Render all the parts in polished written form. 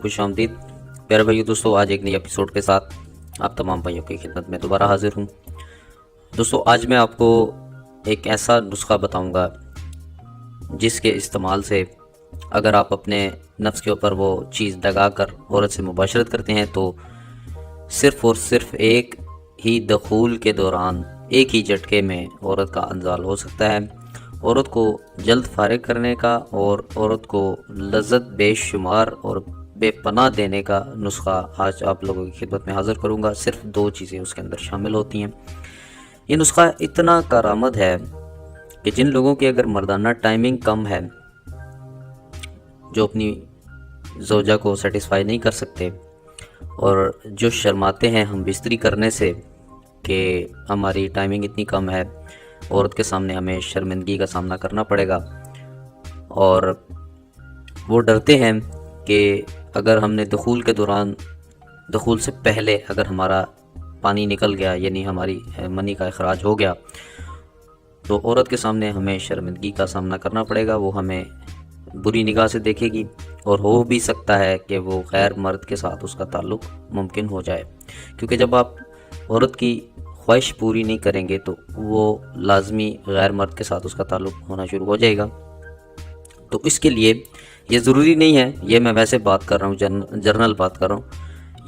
खुशामदीद प्यारे भाइयों दोस्तों, आज एक नई एपिसोड के साथ आप तमाम भाइयों की खिदमत में दोबारा हाजिर हूँ। दोस्तों, आज मैं आपको एक ऐसा नुस्खा बताऊंगा जिसके इस्तेमाल से अगर आप अपने नफ्स के ऊपर वो चीज़ लगा कर औरत से मुबाशरत करते हैं तो सिर्फ़ और सिर्फ एक ही दखूल के दौरान एक ही झटके में औरत का अंजाल हो सकता है। औरत को जल्द फारिग करने का और औरत को लज्जत बेशुमार और बेपनाह देने का नुस्खा आज आप लोगों की खिदमत में हाज़िर करूंगा। सिर्फ 2 चीज़ें उसके अंदर शामिल होती हैं। ये नुस्खा इतना कारआमद है कि जिन लोगों की अगर मर्दाना टाइमिंग कम है, जो अपनी ज़ौजा को सेटिस्फाई नहीं कर सकते और जो शर्माते हैं हम बिस्तरी करने से कि हमारी टाइमिंग इतनी कम है, औरत के सामने हमें शर्मिंदगी का सामना करना पड़ेगा और वो डरते हैं कि अगर हमने दखूल के दौरान, दखूल से पहले अगर हमारा पानी निकल गया, यानी हमारी मनी का इखराज हो गया, तो औरत के सामने हमें शर्मिंदगी का सामना करना पड़ेगा। वो हमें बुरी निगाह से देखेगी और हो भी सकता है कि वो गैर मर्द के साथ उसका ताल्लुक़ मुमकिन हो जाए, क्योंकि जब आप औरत की ख्वाहिश पूरी नहीं करेंगे तो वो लाजमी गैर मर्द के साथ उसका ताल्लुक़ होना शुरू हो जाएगा। तो इसके लिए ये ज़रूरी नहीं है, ये मैं वैसे बात कर रहा हूँ, जर्नल बात कर रहा हूँ,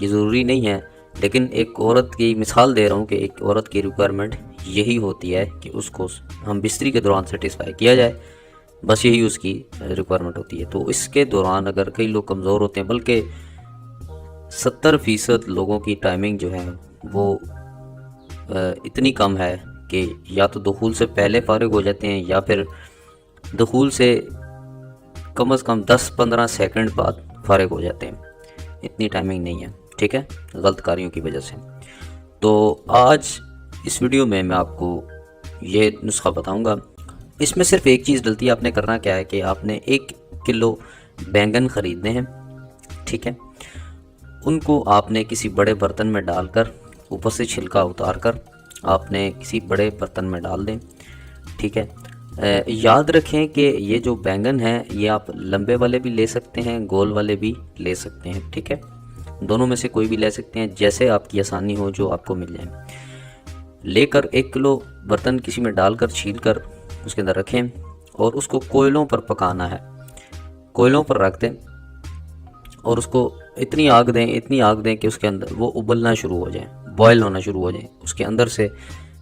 ये ज़रूरी नहीं है, लेकिन एक औरत की मिसाल दे रहा हूँ कि एक औरत की रिक्वायरमेंट यही होती है कि उसको हम बिस्तरी के दौरान सेटिस्फाई किया जाए, बस यही उसकी रिक्वायरमेंट होती है। तो इसके दौरान अगर कई लोग कमज़ोर होते हैं, बल्कि 70% लोगों की टाइमिंग जो है वो इतनी कम है कि या तो दखूल से पहले फारिग हो जाते हैं या फिर दखूल से कम से कम 10-15 सेकंड बाद फारिग हो जाते हैं। इतनी टाइमिंग नहीं है, ठीक है, गलत कार्यों की वजह से। तो आज इस वीडियो में मैं आपको ये नुस्खा बताऊंगा। इसमें सिर्फ एक चीज़ डलती है, आपने करना क्या है कि आपने 1 किलो बैंगन ख़रीदने हैं, ठीक है। उनको आपने किसी बड़े बर्तन में डालकर ऊपर से छिलका उतार कर आपने किसी बड़े बर्तन में डाल दें, ठीक है। याद रखें कि ये जो बैंगन है ये आप लंबे वाले भी ले सकते हैं, गोल वाले भी ले सकते हैं, ठीक है। दोनों में से कोई भी ले सकते हैं, जैसे आपकी आसानी हो, जो आपको मिल जाए। लेकर 1 किलो बर्तन किसी में डालकर छील कर उसके अंदर रखें और उसको कोयलों पर पकाना है। कोयलों पर रख दें और उसको इतनी आग दें कि उसके अंदर वो उबलना शुरू हो जाए, बॉयल होना शुरू हो जाए, उसके अंदर से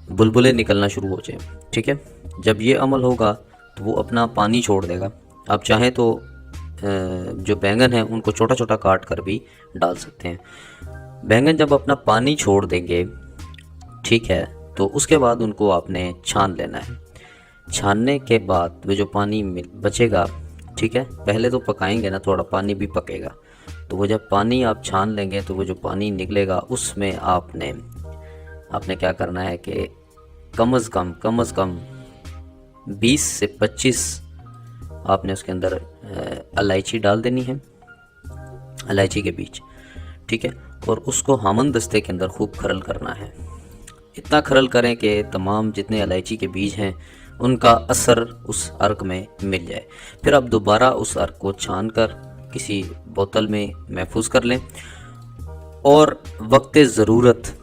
बुलबुले निकलना शुरू हो जाए, ठीक है। जब ये अमल होगा तो वो अपना पानी छोड़ देगा। आप चाहें तो जो बैंगन है उनको छोटा छोटा काट कर भी डाल सकते हैं। बैंगन जब अपना पानी छोड़ देंगे, ठीक है, तो उसके बाद उनको आपने छान लेना है। छानने के बाद वो जो पानी बचेगा, ठीक है, पहले तो पकाएंगे ना, थोड़ा पानी भी पकेगा, तो वो जब पानी आप छान लेंगे तो वो जो पानी निकलेगा उसमें आपने क्या करना है कि कम से कम 20 से 25 आपने उसके अंदर इलायची डाल देनी है, इलायची के बीज, ठीक है, और उसको हामन दस्ते के अंदर खूब खरल करना है। इतना खरल करें कि तमाम जितने इलायची के बीज हैं उनका असर उस अर्क में मिल जाए। फिर आप दोबारा उस अर्क को छान कर किसी बोतल में महफूज कर लें और वक्त ज़रूरत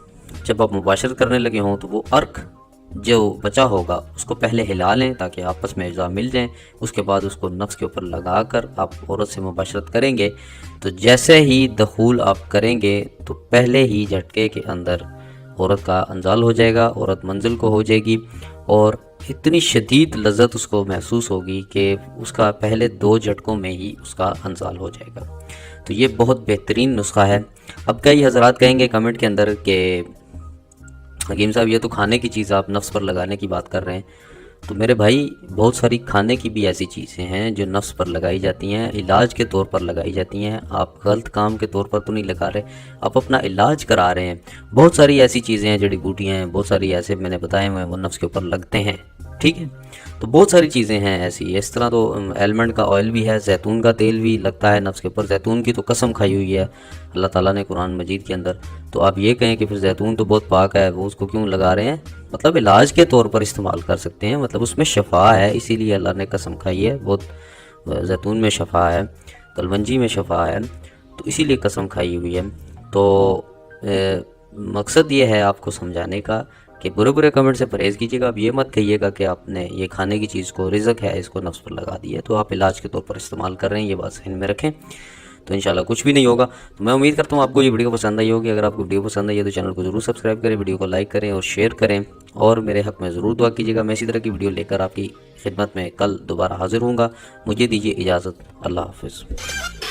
जब आप मुबाशरत करने लगे हों तो वो अर्क जो बचा होगा उसको पहले हिला लें ताकि आपस में अज़ा मिल जाएं। उसके बाद उसको नफ्स के ऊपर लगा कर आप औरत से मुबाशरत करेंगे तो जैसे ही दखूल आप करेंगे तो पहले ही झटके के अंदर औरत का अंजाल हो जाएगा, औरत मंजिल को हो जाएगी और इतनी शदीद लज्जत उसको महसूस होगी कि उसका पहले 2 झटकों में ही उसका अंजाल हो जाएगा। तो ये बहुत बेहतरीन नुस्खा है। अब कई हजरात कहेंगे कमेंट के अंदर कि हकीम साहब ये तो खाने की चीज़ आप नफ्स पर लगाने की बात कर रहे हैं। तो मेरे भाई, बहुत सारी खाने की भी ऐसी चीज़ें हैं जो नफ्स पर लगाई जाती हैं, इलाज के तौर पर लगाई जाती हैं। आप गलत काम के तौर पर तो नहीं लगा रहे, आप अपना इलाज करा रहे हैं। बहुत सारी ऐसी चीज़ें हैं, जड़ी बूटियाँ हैं, बहुत सारी ऐसे मैंने बताए हुए हैं वो नफ्स के ऊपर लगते हैं, ठीक है। तो बहुत सारी चीज़ें हैं ऐसी। इस तरह तो एलमंड का ऑयल भी है, जैतून का तेल भी लगता है नफ्स के ऊपर। जैतून की तो कसम खाई हुई है अल्लाह ताला ने कुरान मजीद के अंदर। तो आप ये कहें कि फिर जैतून तो बहुत पाक है, वो उसको क्यों लगा रहे हैं? मतलब इलाज के तौर पर इस्तेमाल कर सकते हैं, मतलब उसमें शफा है, इसीलिए अल्लाह ने कसम खाई है। बहुत जैतून में शफा है, कलवंजी में शफा है। तो इसीलिए कसम खाई हुई है। तो मकसद ये है आपको समझाने का कि बुरे बुरे कमेंट से परहेज़ कीजिएगा। आप ये मत कहिएगा कि आपने ये खाने की चीज़ को, रिज़्क है, इसको नफ्स पर लगा दिया, तो आप इलाज के तौर पर इस्तेमाल कर रहे हैं, ये बात ज़हन में रखें। तो इंशाल्लाह कुछ भी नहीं होगा। तो मैं उम्मीद करता हूँ आपको ये वीडियो पसंद आई होगी। अगर आपको वीडियो पसंद आई है तो चैनल को ज़रूर सब्सक्राइब करें, वीडियो को लाइक करें और शेयर करें, और मेरे हक़ में ज़रूर दुआ कीजिएगा। मैं इसी तरह की वीडियो लेकर आपकी खिदमत में कल दोबारा हाज़िर हूँगा। मुझे दीजिए इजाज़त। अल्लाह हाफ़िज़।